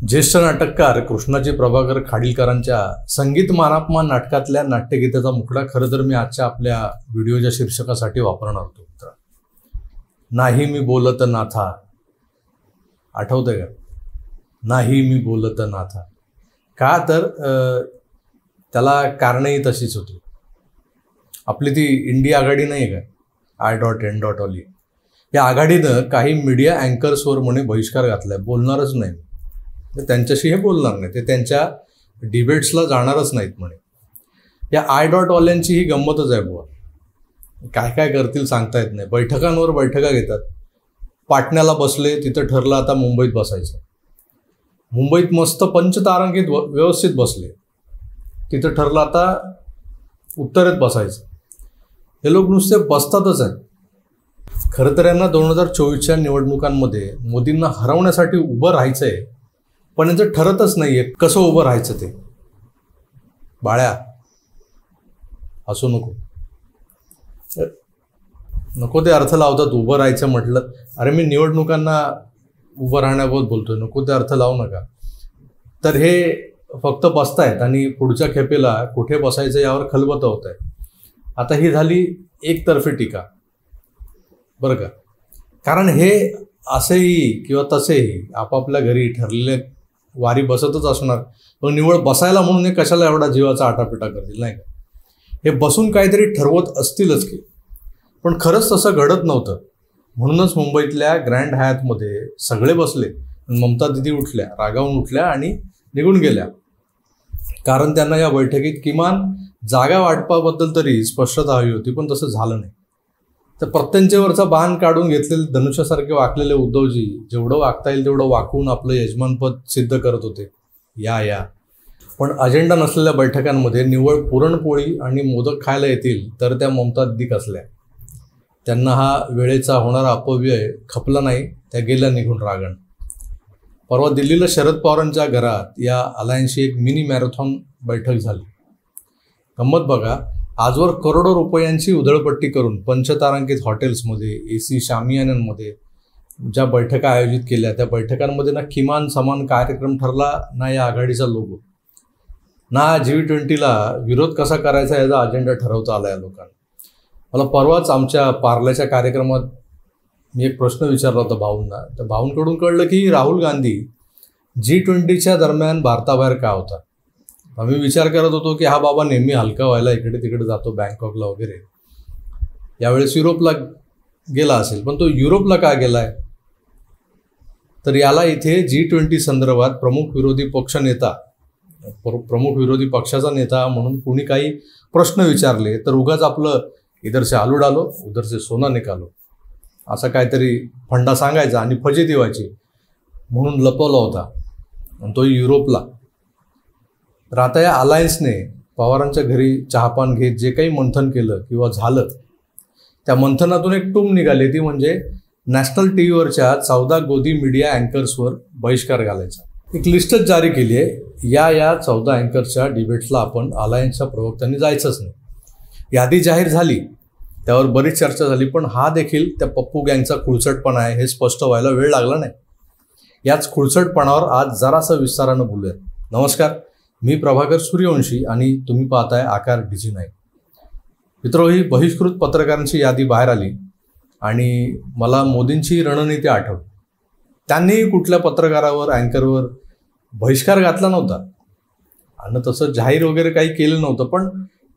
ज्येष्ठ नाटककार कृष्णाजी प्रभाकर खाडीलकरांच्या संगीत मानापमान नाटकातल्या नाट्यगीताचा मुखडा खरं तर मी आजच्या आपल्या व्हिडिओच्या शीर्षकासाठी वापरणार होतो मित्र. नाही मी बोलत नाथा. आठवतंय का? नाही मी बोलत नाथा. का तर त्याला कारणही तशीच होती. आपली ती इंडिया आघाडी नाही का, I.N.Olly, या आघाडीनं काही मीडिया अँकर्सवर म्हणे बहिष्कार घातलाय, बोलणारच नाही. त्यांच्याशी हे बोलणार नाही, ते त्यांच्या डिबेट्सला जाणारच नाहीत म्हणे. या I.Olly ही गंमतच आहे बुवा. काय काय करतील सांगता येत नाही. बैठकांवर बैठका घेतात. पाटण्याला बसले, तिथं ठरलं आता मुंबईत बसायचं. मुंबईत मस्त पंचतारांकित व्यवस्थित बसले, तिथं ठरलं आता उत्तरेत बसायचं. हे लोक नुसते बसतातच आहेत. खरं तर यांना 2024च्या निवडणुकांमध्ये मोदींना हरवण्यासाठी उभं राहायचंय, पण यांचं ठरतच नाहीये कसं उभं राहायचं ते. बाळ्या, हसू नको ते अर्थ लावतात उभं राहायचं म्हटलं. अरे मी निवडणुकांना उभं राहण्याबाबत बोलतोय, नको ते अर्थ लावू नका. तर हे फक्त बसतायत आणि पुढच्या खेपेला कुठे बसायचं यावर खलबतं होत आहे. आता ही झाली एकतर्फी टीका बरं का. कारण हे असेही किंवा तसेही आपापल्या घरी ठरलेले वारी बसतच असणार, पण निवड बसायला म्हणून हे कशाला एवढा जीवाचा आटापिटा करतील नाही का. हे बसून काहीतरी ठरवत असतीलच की, पण खरंच तसं घडत नव्हतं. म्हणूनच मुंबईतल्या ग्रँड हयातमध्ये सगळे बसले, ममता दिदी उठल्या, रागावून उठल्या आणि निघून गेल्या. कारण त्यांना या बैठकीत किमान जागा वाटपाबद्दल तरी स्पष्टता हवी होती, पण तसं झालं नाही. तर प्रत्यंचेवरचा बाण काढून घेतलेले धनुष्यासारखे वाकलेले उद्धवजी जेवढं वागता येईल तेवढं वाकून आपलं यजमानपद सिद्ध करत होते. पण अजेंडा नसलेल्या बैठकांमध्ये निव्वळ पुरणपोळी आणि मोदक खायला येतील तर त्या ममता दिदी कसल्या. त्यांना हा वेळेचा होणारा अपव्यय खपला नाही, त्या गेल्या निघून रागण. परवा दिल्लीला शरद पवारांच्या घरात या अलायन्सची एक मिनी मॅरेथॉन बैठक झाली. गंमत बघा, आजवर करोडो रुपयांची उधळपट्टी करून पंचतारांकित हॉटेल्समध्ये, AC शामियान्यांमध्ये ज्या बैठका आयोजित केल्या, त्या बैठकांमध्ये ना किमान समान कार्यक्रम ठरला, ना या आघाडीचा लोगो, ना G20ला विरोध कसा करायचा याचा अजेंडा ठरवता आला या लोकांना. मला परवाच आमच्या पार्ल्याच्या कार्यक्रमात मी एक प्रश्न विचारला होता भाऊंना. त्या भाऊंकडून कळलं की राहुल गांधी G20च्या दरम्यान भारताबाहेर का होता. आम्ही विचार करत होतो की हा बाबा नेहमी हलका व्हायला इकडे तिकडे जातो, बँकॉकला वगैरे. यावेळेस युरोपला गेला असेल, पण तो युरोपला का गेलाय. तर याला इथे G20 संदर्भात प्रमुख विरोधी पक्षाचा नेता म्हणून कुणी काही प्रश्न विचारले तर उगाच आपलं इधर से आलू डालो उधर से सोना निकालो असा काहीतरी फंडा सांगायचा आणि फजिती व्हायची म्हणून लपवला होता, आणि तो युरोपला. तर आता या अलायन्सने पवारांच्या घरी चहापान घेत जे काही मंथन केलं किंवा झालं, त्या मंथनातून एक टूम निघाली, ती म्हणजे नॅशनल TVवरच्या 14 गोदी मीडिया अँकर्सवर बहिष्कार घालायचा. एक लिस्टच जारी केली आहे. या 14 अँकर्सच्या डिबेट्सला आपण अलायन्सच्या प्रवक्त्यांनी जायचंच नाही. यादी जाहीर झाली, त्यावर बरीच चर्चा झाली, पण हा देखील त्या पप्पू गँगचा खुळचटपणा आहे हे स्पष्ट व्हायला वेळ लागला नाही. याच खुळचटपणावर आज जरासं विस्तारानं बोलूयात. नमस्कार, मी प्रभाकर सूर्यवंशी आणि तुम्ही पाहताय आकार DG9. मित्र, ही बहिष्कृत पत्रकारांची यादी बाहेर आली आणि मला मोदींची रणनीती आठवली. त्यांनी कुठल्या पत्रकारावर, अँकरवर बहिष्कार घातला नव्हता आणि तसं जाहीर वगैरे काही केलं नव्हतं, पण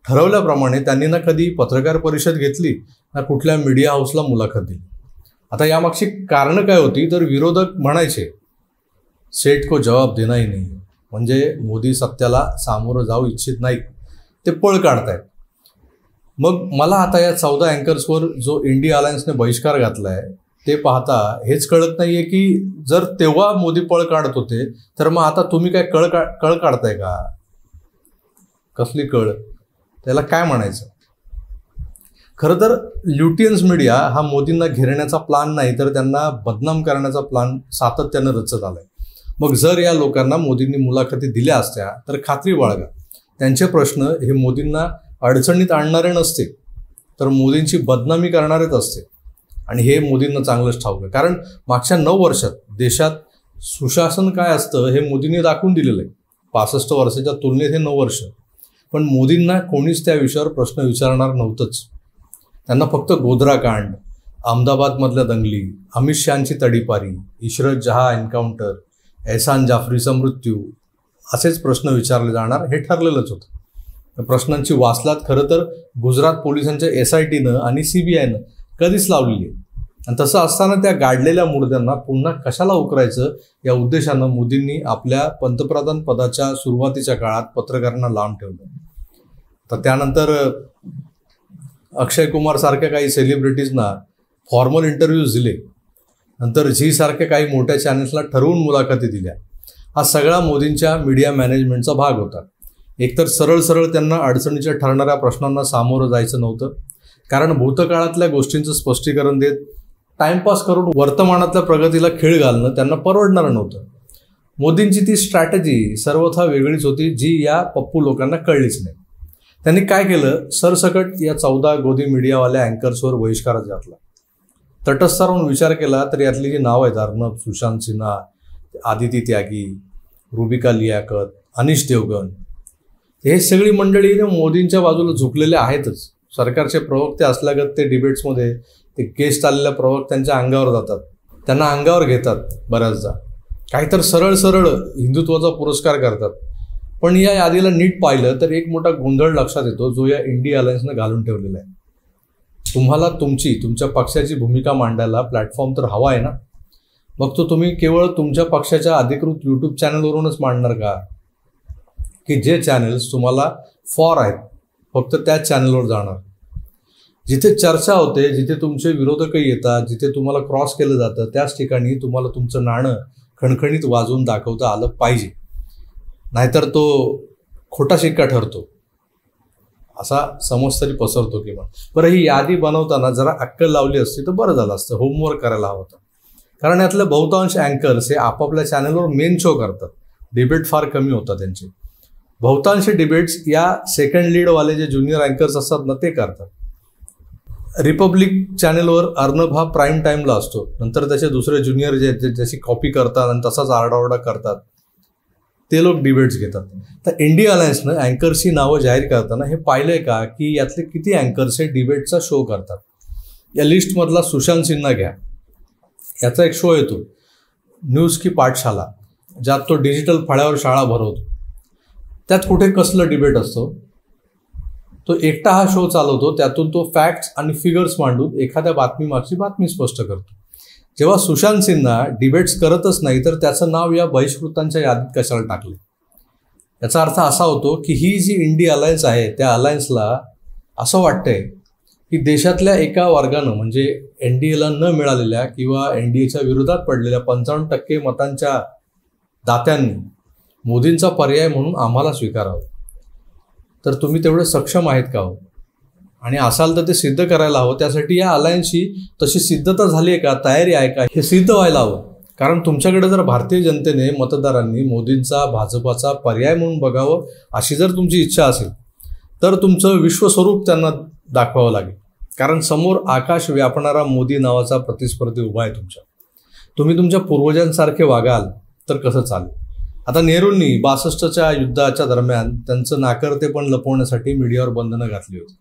ठरवल्याप्रमाणे त्यांनी ना कधी पत्रकार परिषद घेतली, ना कुठल्या मीडिया हाऊसला मुलाखत दिली. आता यामागची कारणं काय होती, तर विरोधक म्हणायचे सेठ को जवाब देना ही नाही, म्हणजे मोदी सत्याला सामोरं जाऊ इच्छित नाहीत, ते पळ काढतायत. मग मला आता या 14 अँकर्सवर जो इंडिया अलायन्सने बहिष्कार घातला आहे ते पाहता हेच कळत नाहीये की जर तेव्हा मोदी पळ काढत होते तर मग आता तुम्ही काय कळ काढताय का. कसली कळ, त्याला काय म्हणायचं. खरं तर ल्युटियन्स मीडिया हा मोदींना घेरण्याचा प्लान नाही, तर त्यांना बदनाम करण्याचा प्लान सातत्यानं रचत आलाय. मग जर या लोकांना मोदींनी मुलाखती दिल्या असत्या तर खात्री बाळगा, त्यांचे प्रश्न हे मोदींना अडचणीत आणणारे नसते, तर मोदींची बदनामी करणारेच असते. आणि हे मोदींना चांगलंच ठाऊक आहे, कारण मागच्या 9 वर्षात देशात सुशासन काय असतं हे मोदींनी दाखवून दिलेलं आहे. 65 वर्षाच्या तुलनेत हे 9 वर्ष. पण मोदींना कोणीच त्या विषयावर प्रश्न विचारणार नव्हतंच. त्यांना फक्त गोधरा कांड, अहमदाबादमधल्या दंगली, अमित शहाची तडीपारी, इशरत जहा एन्काउंटर, एहसान जाफरीचा मृत्यू असेच प्रश्न विचारले जाणार हे ठरलेलंच होतं. प्रश्नांची वासलात खरं तर गुजरात पोलिसांच्या SITनं आणि CBIनं कधीच लावलेली आहे. आणि तसं असताना त्या गाडलेल्या मुर्द्यांना पुन्हा कशाला उकरायचं या उद्देशानं मोदींनी आपल्या पंतप्रधान पदाच्या सुरुवातीच्या काळात पत्रकारांना लांब ठेवलं. तर त्यानंतर अक्षय कुमार सारख्या काही सेलिब्रिटीजना फॉर्मल इंटरव्ह्यूज दिले. नंतर झी सारख्या काही मोठ्या चॅनल्सला ठरवून मुलाखती दिल्या. हा सगळा मोदींच्या मीडिया मॅनेजमेंटचा भाग होता. एकतर सरळ त्यांना अडचणीच्या ठरणाऱ्या प्रश्नांना सामोरं जायचं नव्हतं, कारण भूतकाळातल्या गोष्टींचं स्पष्टीकरण देत टाइमपास करून वर्तमानातल्या प्रगतीला खीळ घालणं त्यांना परवडणारं नव्हतं. मोदींची ती स्ट्रॅटेजी सर्वथा वेगळीच होती, जी या पप्पू लोकांना कळलीच नाही. त्यांनी काय केलं, सरसकट या 14 गोदी मीडियावाल्या अँकर्सवर बहिष्कारच घातला. तटस्थ राहून विचार केला तर यातली जी नावं आहेत, अर्नब, सुशांत सिन्हा, आदिती त्यागी, रुबिका लियाकत, अनिश देवगन, हे सगळी मंडळी मोदींच्या बाजूला झुकलेले आहेतच. सरकारचे प्रवक्ते असल्यागत ते डिबेट्समध्ये ते गेस्ट आलेल्या प्रवक्त्यांच्या अंगावर जातात, त्यांना अंगावर घेतात. बऱ्याचदा काहीतर सरळ हिंदुत्वाचा पुरस्कार करतात. पण या यादीला नीट पाहिलं तर एक मोठा गोंधळ लक्षात येतो, जो या इंडिया अलायन्सनं घालून ठेवलेला आहे. तुम्हाला तुमच्या पक्षाची भूमिका मांडायला प्लॅटफॉर्म तर हवा आहे ना, मग तो तुम्ही केवळ तुमच्या पक्षाच्या अधिकृत YouTube चॅनलवरूनच मांडणार का, की जे चॅनल्स तुम्हाला फॉर आहेत फक्त त्याच चॅनलवर जाणार? जिथे चर्चा होते, जिथे तुमचे विरोधकही येतात, जिथे तुम्हाला क्रॉस केलं जातं, त्याच ठिकाणी तुम्हाला तुमचं नाणं खणखणीत वाजवून दाखवता आलं पाहिजे, नाहीतर तो खोटा शिक्का ठरतो असा समज तरी पसरतो. किंवा बरं, ही यादी बनवताना जरा अक्कल लावली असती तर बरं झालं असतं, होमवर्क करायला हवं होतं. कारण यातले बहुतांश अँकर्स हे आपापल्या चॅनलवर मेन शो करतात, डिबेट फार कमी होतात त्यांचे. बहुतांश डिबेट्स या सेकंड लीडवाले जे ज्युनियर अँकर्स असतात ना ते करतात. रिपब्लिक चॅनलवर अर्नब हा प्राईम टाईमला असतो, नंतर त्याचे दुसरे ज्युनियर जे जशी कॉपी करतात आणि तसाच आरडाओरडा करतात ते लोक डिबेट्स घेतात. तर इंडिया अलायन्सनं अँकर्सची नावं जाहीर करताना हे पाहिलंय का की यातले किती अँकर्स हे डिबेटचा शो करतात? या लिस्टमधला सुशांत सिन्हा घ्या, याचा एक शो येतो न्यूज की पाठशाला, ज्यात तो डिजिटल फळ्यावर शाळा भरवतो. त्यात कुठे कसलं डिबेट असतो? तो एकटा हा शो चालवतो, त्यातून तो फॅक्ट्स आणि फिगर्स मांडून एखाद्या बातमीमागची बातमी स्पष्ट करतो. जेव्हा सुशांत सिन्हा डिबेट्स करतच नाही तर त्याचं नाव या बहिष्कृतांच्या यादीत कशाला टाकले? याचा अर्थ असा होतो की ही जी इंडिया अलायन्स आहे त्या अलायन्सला असं वाटतंय की देशातल्या एका वर्गानं, म्हणजे NDAला न मिळालेल्या किंवा NDAच्या विरोधात पडलेल्या 55% मतांच्या दात्यांनी मोदींचा पर्याय म्हणून आम्हाला स्वीकारावं. तर तुम्ही तेवढे सक्षम आहेत का हो? आणि असाल तर ते सिद्ध करायला हवं. त्यासाठी या अलायन्सची तशी सिद्धता झाली आहे का, तयारी आहे का, हे सिद्ध व्हायला हवं. कारण तुमच्याकडे जर भारतीय जनतेने, मतदारांनी मोदींचा, भाजपाचा पर्याय म्हणून बघावं अशी जर तुमची इच्छा असेल तर तुमचं विश्वस्वरूप त्यांना दाखवावं लागेल. कारण समोर आकाश व्यापणारा मोदी नावाचा प्रतिस्पर्धी उभा आहे तुमच्या. तुम्ही तुमच्या पूर्वजांसारखे वागाल तर कसं चालेल? आता नेहरूंनी 62च्या युद्धाच्या दरम्यान त्यांचं नाकर्तेपण लपवण्यासाठी मीडियावर बंधनं घातली होती.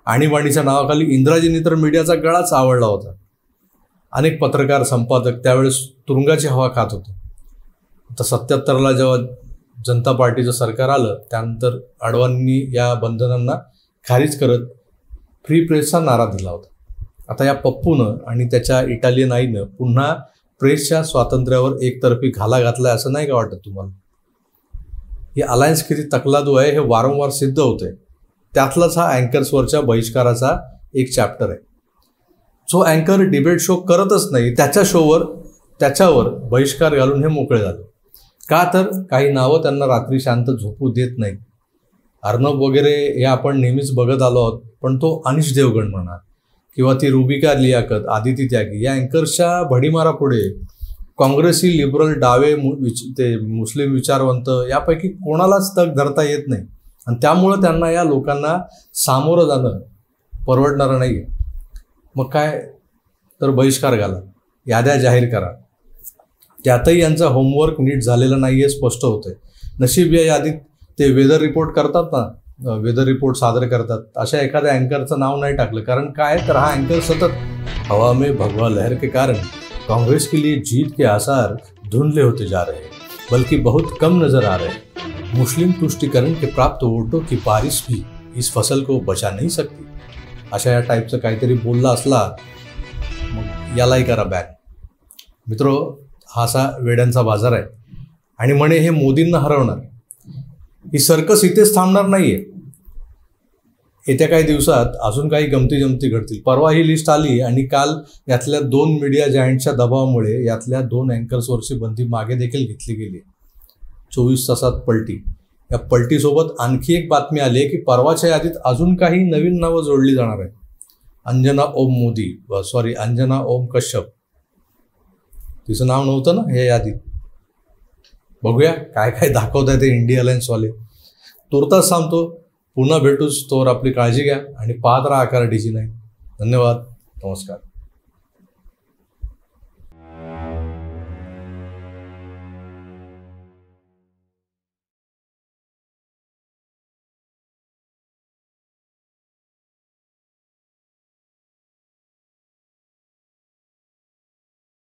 आणीबाणीच्या नावाखाली इंदिराजींनी तर मीडियाचा गळाच आवडला होता. अनेक पत्रकार, संपादक त्यावेळेस तुरुंगाची हवा खात होते. आता 77ला जेव्हा जनता पार्टीचं सरकार आलं त्यानंतर अडवाणींनी या बंधनांना खारिज करत फ्री प्रेसचा नारा दिला होता. आता या पप्पूनं आणि त्याच्या इटालियन आईनं पुन्हा प्रेसच्या स्वातंत्र्यावर एकतर्फी घाला घातलाय असं नाही का वाटत तुम्हाला? ही अलायन्स किती तकलादू आहे हे वारंवार सिद्ध होतंय. त्यातलाच हा अँकर्सवरच्या बहिष्काराचा एक चॅप्टर आहे. जो अँकर डिबेट शो करतच नाही त्याच्यावर बहिष्कार घालून हे मोकळे झाले. का तर काही नावं त्यांना रात्री शांत झोपू देत नाही. अर्नब वगैरे हे आपण नेहमीच बघत आलो आहोत, पण तो अनिश देवगण म्हणा किंवा ती रुबिका लियाकत, आदिती त्यागी या अँकर्सच्या भडीमारापुढे काँग्रेसी, लिबरल, डावे, ते मुस्लिम विचारवंत यापैकी कोणालाच तग धरता येत नाही. आणि त्यामुळं त्यांना या लोकांना सामोरं जाणं परवडणारं नाही. मग काय तर बहिष्कार घाला, याद्या जाहीर करा. त्यातही यांचा होमवर्क नीट झालेला नाही आहे स्पष्ट होतंय. नशीब या यादीत ते वेदर रिपोर्ट करतात ना, वेदर रिपोर्ट सादर करतात, अशा एखाद्या अँकरचं नाव नाही टाकलं. कारण काय तर हा अँकर सतत हवा में भगवा लहर के कारण कांग्रेस के लिए जीत के आसार धुंधले होते जा रहे हैं, बल्कि बहुत कम नजर आ रहे हैं. मुस्लिम तुष्टीकरण के प्राप्त वोटों की बारिश भी इस फसल को बचा नहीं सकती. अशा या टाईपचं काहीतरी बोलला असला मग यालाही करा बॅन. मित्रो, हा असा वेड्यांचा बाजार आहे. आणि म्हणे हे मोदींना हरवणार. ही सर्कस इथेच थांबणार नाहीये. येत्या काही दिवसात अजून काही गमती जमती घडतील. परवा ही लिस्ट आली आणि काल यातल्या 2 मीडिया जायंटच्या दबावामुळे यातल्या 2 अँकर्सवरची बंदी मागे देखील घेतली गेली. 24 तासात पलटी. या पलटीसोबत आणखी एक बातमी आली आहे की परवाच्या यादीत अजून काही नवीन नावं जोडली जाणार आहेत. अंजना ओम कश्यप, तिचं नाव नव्हतं ना या यादीत. बघूया काय काय दाखवत आहे ते इंडिया अलायन्सवाले. तुर्तास सांगतो, पुन्हा भेटूच. तोवर आपली काळजी घ्या आणि पाहत राहा आकार DG9. धन्यवाद. नमस्कार.